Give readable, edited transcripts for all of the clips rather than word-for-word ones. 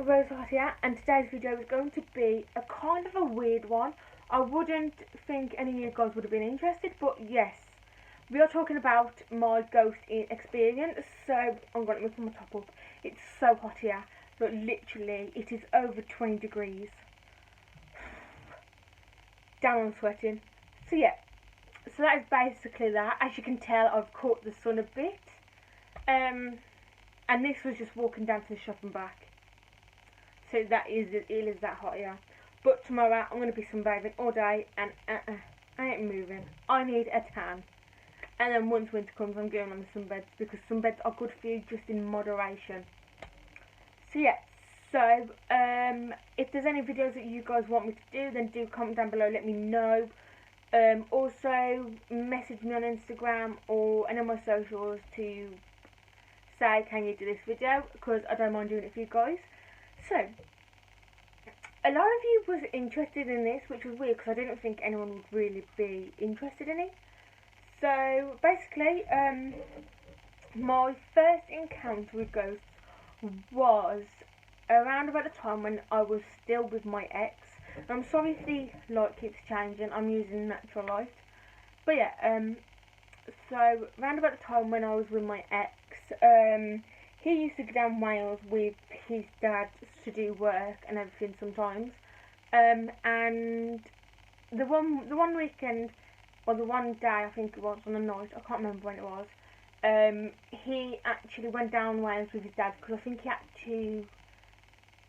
Rose here, and today's video is going to be a kind of a weird one. I wouldn't think any of you guys would have been interested, but yes, we are talking about my ghosting experience. So I'm going to put my top up. It's so hot here, but literally it is over 20 degrees. Damn, I'm sweating. So yeah, so that is basically that. As you can tell, I've caught the sun a bit. And this was just walking down to the shop and back. So it is that hot here. But tomorrow I'm going to be sunbathing all day and I ain't moving. I need a tan. And then once winter comes I'm going on the sunbeds because sunbeds are good for you just in moderation. So yeah, so if there's any videos that you guys want me to do, then do comment down below, let me know. Also message me on Instagram or any of my socials to say, can you do this video, because I don't mind doing it for you guys. So a lot of you was interested in this, which was weird because I didn't think anyone would really be interested in it. So basically, my first encounter with ghosts was around about the time when I was still with my ex. I'm sorry if the light keeps changing, I'm using natural light. But yeah, so around about the time when I was with my ex, he used to go down Wales with his dad to do work and everything sometimes. And the one weekend, or the one day I think it was, on the night, I can't remember when it was, he actually went down Wales with his dad because I think he had to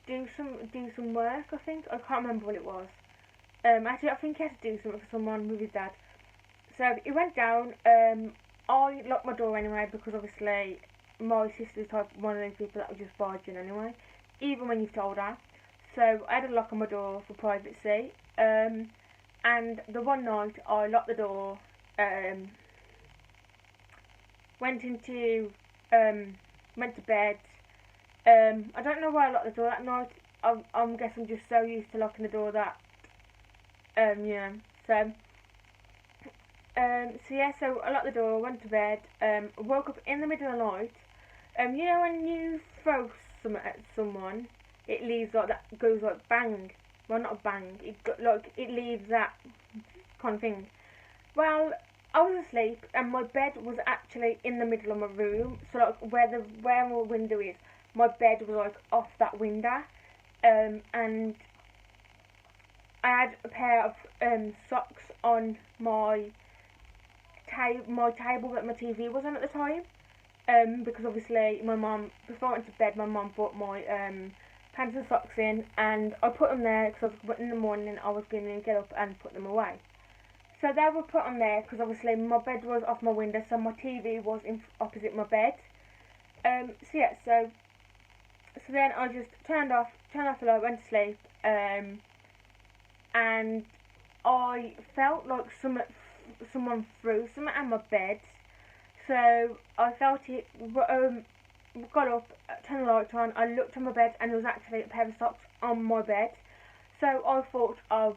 do some work, I think. I can't remember what it was. Actually, I think he had to do something for someone with his dad. So he went down. I locked my door anyway because obviously my sister's one of those people that will just barge in anyway, even when you've told her. So I had a lock on my door for privacy. And the one night I locked the door, went to bed. I don't know why I locked the door that night. I'm guessing I'm just so used to locking the door that yeah. So yeah, so I locked the door, went to bed, woke up in the middle of the night. You know when you throw something at someone, it leaves like that, goes like bang. Well, not a bang, it leaves that kind of thing. Well, I was asleep and my bed was actually in the middle of my room, so like where my window is, my bed was like off that window. And I had a pair of socks on my table that my TV was on at the time, because obviously my mum, before I went to bed, my mum brought my pants and socks in, and I put them there because in the morning I was going to get up and put them away. So they were put on there because obviously my bed was off my window, so my TV was opposite my bed. So yeah, so then I just turned off the light, went to sleep, and I felt like someone threw something at my bed. So I felt it, got up, turned the light on, I looked on my bed and there was actually a pair of socks on my bed. So I thought, I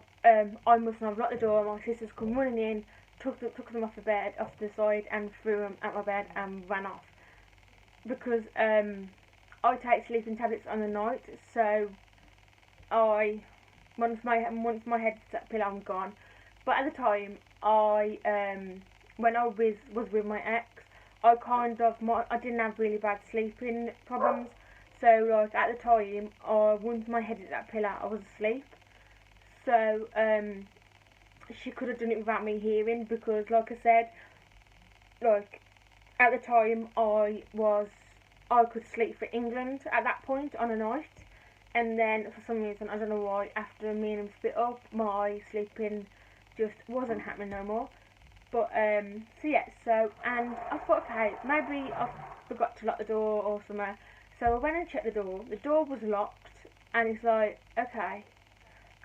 must not have locked the door, my sisters come running in, took them off the bed, off the side, and threw them at my bed and ran off. Because I take sleeping tablets on the night, so once my head's at pillow, I'm gone. But at the time, when I was with my ex, I didn't have really bad sleeping problems. So like at the time, once my head hit that pillow, I was asleep. So she could have done it without me hearing, because like I said, like at the time I could sleep for England at that point on a night. And then for some reason, I don't know why, after me and him split up, my sleeping just wasn't happening no more. But so yeah, and I thought, okay, maybe I forgot to lock the door or something. So I went and checked the door was locked, and it's like, okay,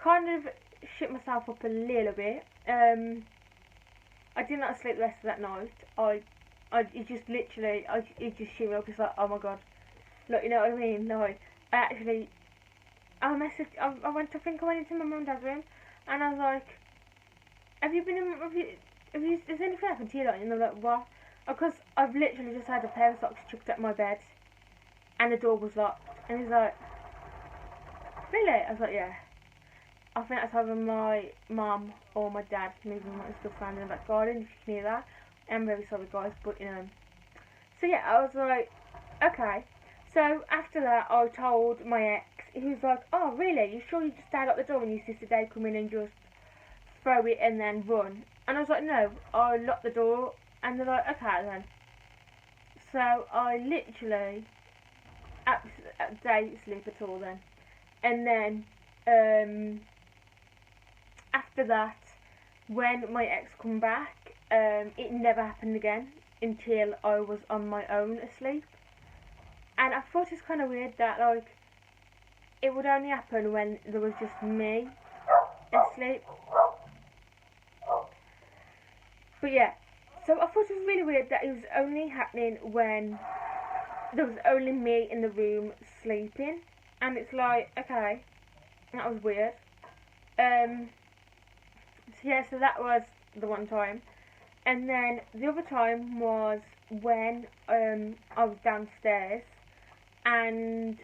kind of shit myself up a little bit. I did not sleep the rest of that night. It just literally, it just shit me up. It's like, oh my god, look, you know what I mean? Like, I think I went into my mum and dad's room, and I was like, has anything happened to you? Like, and they're like, what? Because I've literally just had a pair of socks chucked at my bed, and the door was locked, and he's like, really? I was like, yeah. I think that's either my mum or my dad moving my stuff around in the back garden, if you can hear that. I'm very sorry guys, but you know. So yeah, I was like, okay. So after that, I told my ex, he was like, oh really, you sure you just stayed at the door when your sister Dave come in and just throw it and then run? And I was like, no, I locked the door. And they're like, okay then. So I literally, didn't sleep at all then. And then, after that, when my ex come back, it never happened again until I was on my own asleep. And I thought it's kind of weird that like it would only happen when there was just me asleep. But yeah, so I thought it was really weird that it was only happening when there was only me in the room sleeping. And it's like, okay, that was weird. So yeah, so that was the one time. And then the other time was when I was downstairs and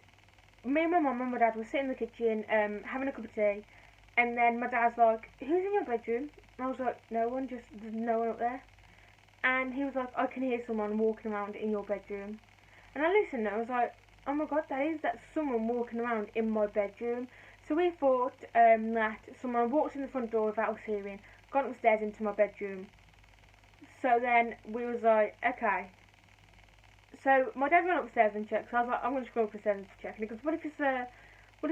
me and my mum and my dad were sitting in the kitchen having a cup of tea, and then my dad's like, who's in your bedroom? And I was like, no one, just there's no one up there. And he was like, I can hear someone walking around in your bedroom. And I listened and I was like, oh my god, that's someone walking around in my bedroom. So we thought that someone walked in the front door without us hearing, gone upstairs into my bedroom. So then we was like, okay. So my dad went upstairs and checked. So I was like, I'm going to go upstairs and check. Because what if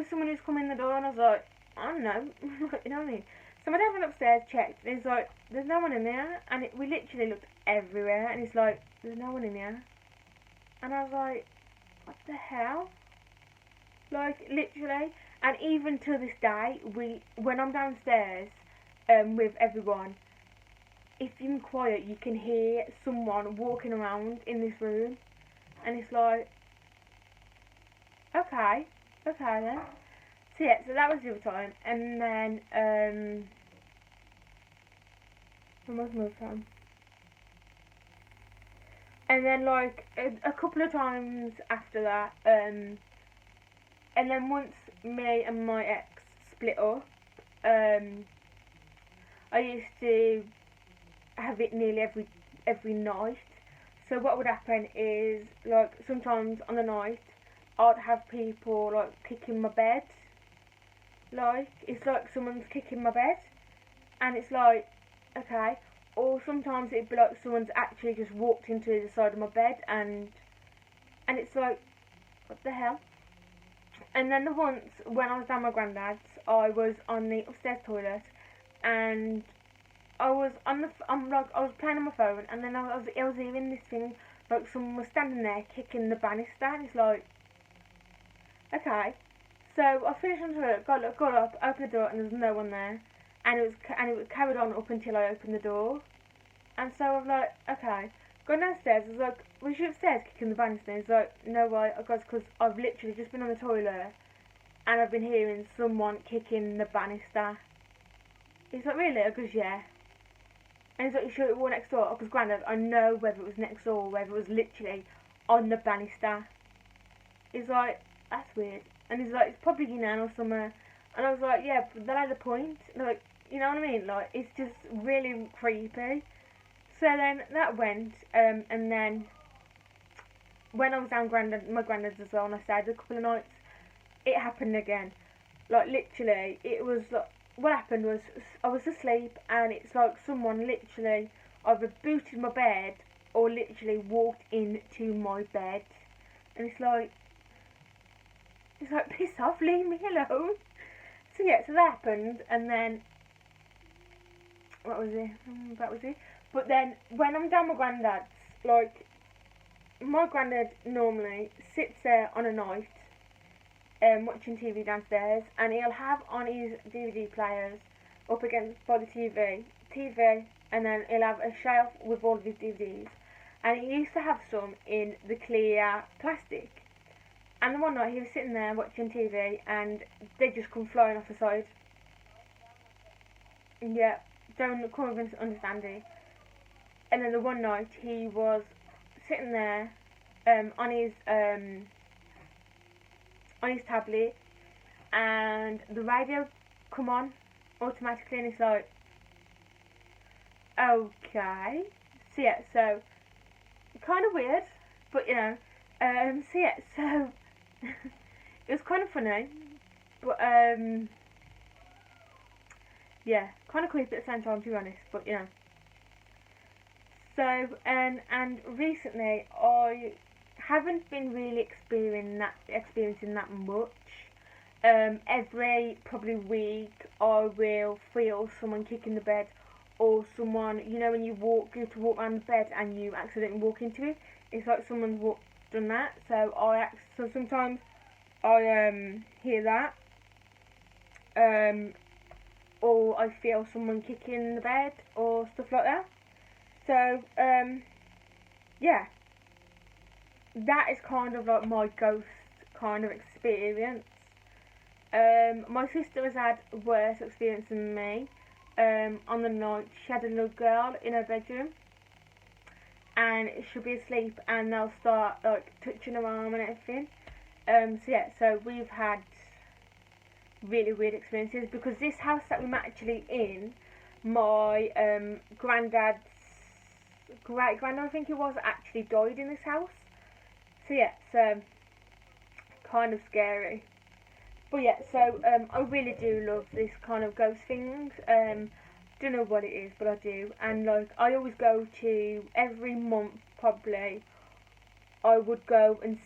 someone who's come in the door? And I was like, I don't know. You know what I mean? So my dad went upstairs, checked, and he's like, there's no one in there. And we literally looked everywhere, and he's like, there's no one in here. And I was like, what the hell? Like, literally. And even to this day, when I'm downstairs with everyone, if you're quiet, you can hear someone walking around in this room. And it's like, okay then. So yeah, so that was the other time. And then, when was another time? And then like, a couple of times after that, and then once me and my ex split up, I used to have it nearly every night. So what would happen is, like, sometimes on the night, I'd have people, like, kicking my bed. Like, it's like someone's kicking my bed. And it's like, okay. Or sometimes it'd be like someone's actually just walked into the side of my bed, and it's like, what the hell? And then the once, when I was down my granddad's, I was on the upstairs toilet, and I was I was playing on my phone, and then I was hearing this thing, like someone was standing there kicking the banister, and it's like, okay. So I finished on the toilet, got up, opened the door, and there was no one there, and it was carried on up until I opened the door, and so I was like, okay. Going downstairs, I was like, was you upstairs kicking the banister? And he's like, no, because I've literally just been on the toilet, and I've been hearing someone kicking the banister. He's like, really? I goes, yeah. And he's like, you sure it was next door? Because granddad, I know whether it was next door or whether it was literally on the banister. He's like, that's weird. And he's like, it's probably your nan or somewhere. And I was like, yeah, but that had a point. Like, you know what I mean? Like, it's just really creepy. So then that went, and then when I was down my granddad's as well, and I stayed a couple of nights, it happened again. Like, literally, it was like, what happened was, I was asleep, and it's like someone literally either booted my bed or literally walked into my bed. And it's like, piss off, leave me alone. So yeah, so that happened, and then, what was it? That was it. But then, when I'm down my granddad's, like, my granddad normally sits there on a night, watching TV downstairs, and he'll have on his DVD players up against by the TV, and then he'll have a shelf with all of his DVDs, and he used to have some in the clear plastic. And the one night he was sitting there watching TV, and they just come flying off the side. Yeah, don't even understand it. And then the one night he was sitting there on his tablet, and the radio come on automatically, and it's like, okay. So yeah, so kind of weird, but you know, so yeah, so it was kind of funny, but yeah, kind of creepy at the same time, to be honest, but you know. So and recently I haven't been really experiencing that much. Every probably week I will feel someone kicking the bed, or someone, you know, when you go to walk around the bed and you accidentally walk into it. It's like someone's done that. So sometimes I hear that, or I feel someone kicking the bed or stuff like that. So yeah, that is kind of like my ghost kind of experience. My sister has had worse experience than me. On the night, she had a little girl in her bedroom, and she'll be asleep, and they'll start like touching her arm and everything. So yeah, so we've had really weird experiences, because this house that we're actually in, my granddad's great granddad, I think it was, actually died in this house. So yeah, so kind of scary. But yeah, so I really do love this kind of ghost things. Don't know what it is, but I do. And like, I always go to, every month probably, I would go and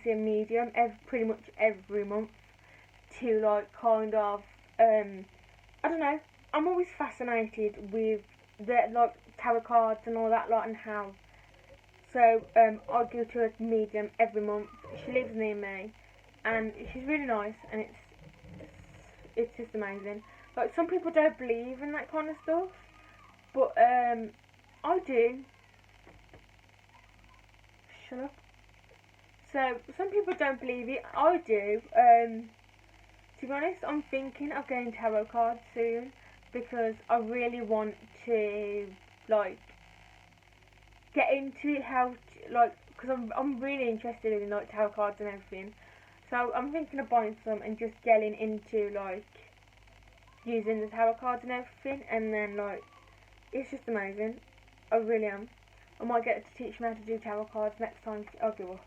see a medium pretty much every month, to like kind of I don't know. I'm always fascinated with the like tarot cards and all that lot, and how. So I go to a medium every month. She lives near me, and she's really nice, and it's just amazing. Like, some people don't believe in that kind of stuff, but I do. Shut up. So some people don't believe it. I do. To be honest, I'm thinking of getting tarot cards soon, because I really want to like get into how to, like, because I'm really interested in like tarot cards and everything. So I'm thinking of buying some and just getting into like using the tarot cards and everything, and then like, it's just amazing. I really am. I might get to teach me how to do tarot cards next time I go up.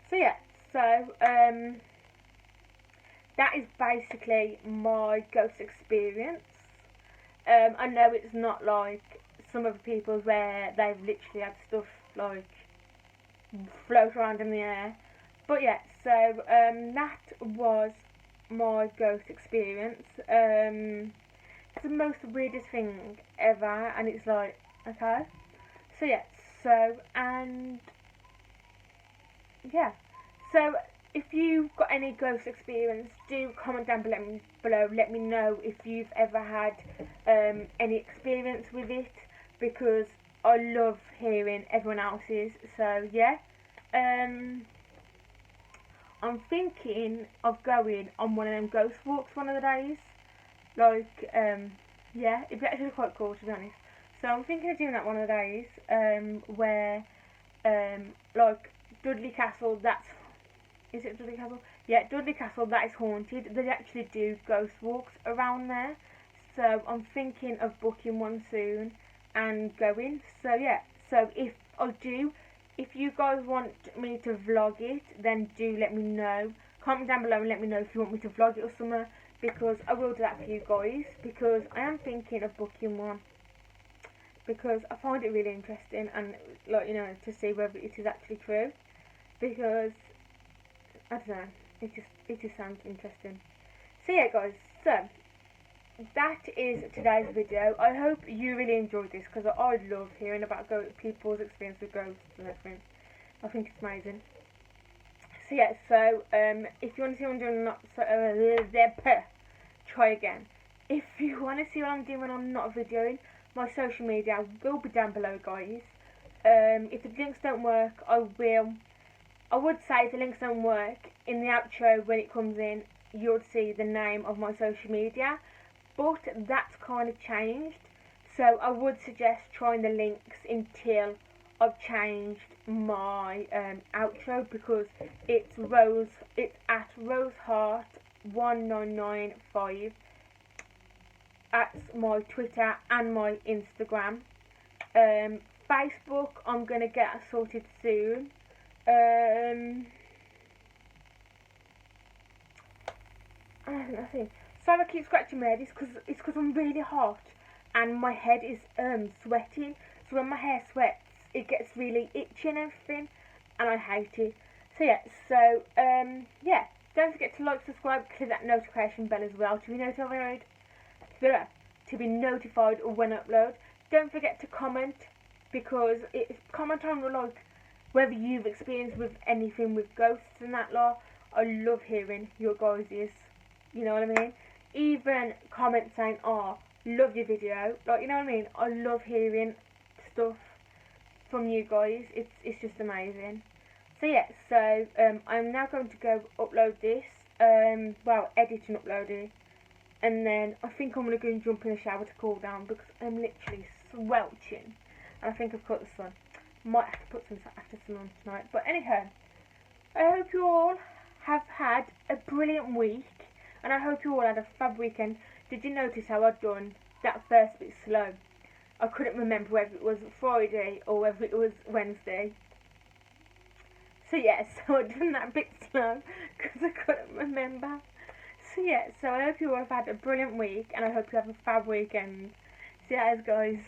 So yeah, so that is basically my ghost experience. I know it's not like some other people's where they've literally had stuff like float around in the air. But yeah, so that was my ghost experience. It's the most weirdest thing ever, and it's like, okay. So yeah, so, and yeah, so if you've got any ghost experience, do comment down below. Let me know if you've ever had any experience with it, because I love hearing everyone else's. So yeah, I'm thinking of going on one of them ghost walks one of the days. Like, yeah, it'd be actually quite cool, to be honest. So I'm thinking of doing that one of the days, where, like, Dudley Castle, is it Dudley Castle? Yeah, Dudley Castle, that is haunted. They actually do ghost walks around there. So I'm thinking of booking one soon and going. So yeah, so if you guys want me to vlog it, then do let me know. Comment down below and let me know if you want me to vlog it or something, because I will do that for you guys, because I am thinking of booking one, because I find it really interesting, and like, you know, to see whether it is actually true, because I don't know, it just sounds interesting. So yeah guys, so that is today's video. I hope you really enjoyed this, because I love hearing about people's experience with ghosts and everything. I think it's amazing. So yeah, so if you want to see what I'm doing, try again. If you want to see what I'm doing when I'm not videoing, my social media will be down below, guys. If the links don't work, I would say if the links don't work, in the outro when it comes in, you'll see the name of my social media, but that's kind of changed. So I would suggest trying the links until I've changed my outro because it's at roseheart1995. That's my Twitter and my Instagram. Facebook, I'm gonna get sorted soon. I think. Sorry, I keep scratching my head. It's because I'm really hot and my head is sweating. So when my hair sweats, it gets really itchy and everything, and I hate it. So yeah. Don't forget to like, subscribe, click that notification bell as well to be notified. To be notified when I upload. Don't forget to comment, because comment on like whether you've experienced with anything with ghosts and that lot. I love hearing your guys's. You know what I mean? Even comments saying, "Oh, love your video," like, you know what I mean? I love hearing stuff from you guys. It's just amazing. So yeah, I'm now going to go upload this. Well, edit and upload it, and then I think I'm gonna go and jump in the shower to cool down because I'm literally sweltering, and I think I've caught the sun. Might have to put some after sun on tonight. But anyhow, I hope you all have had a brilliant week, and I hope you all had a fab weekend. Did you notice how I'd done that first bit slow? I couldn't remember whether it was Friday or whether it was Wednesday. So yeah, so I'd done that bit slow because I couldn't remember. So yeah, so I hope you all have had a brilliant week, and I hope you have a fab weekend. See you guys.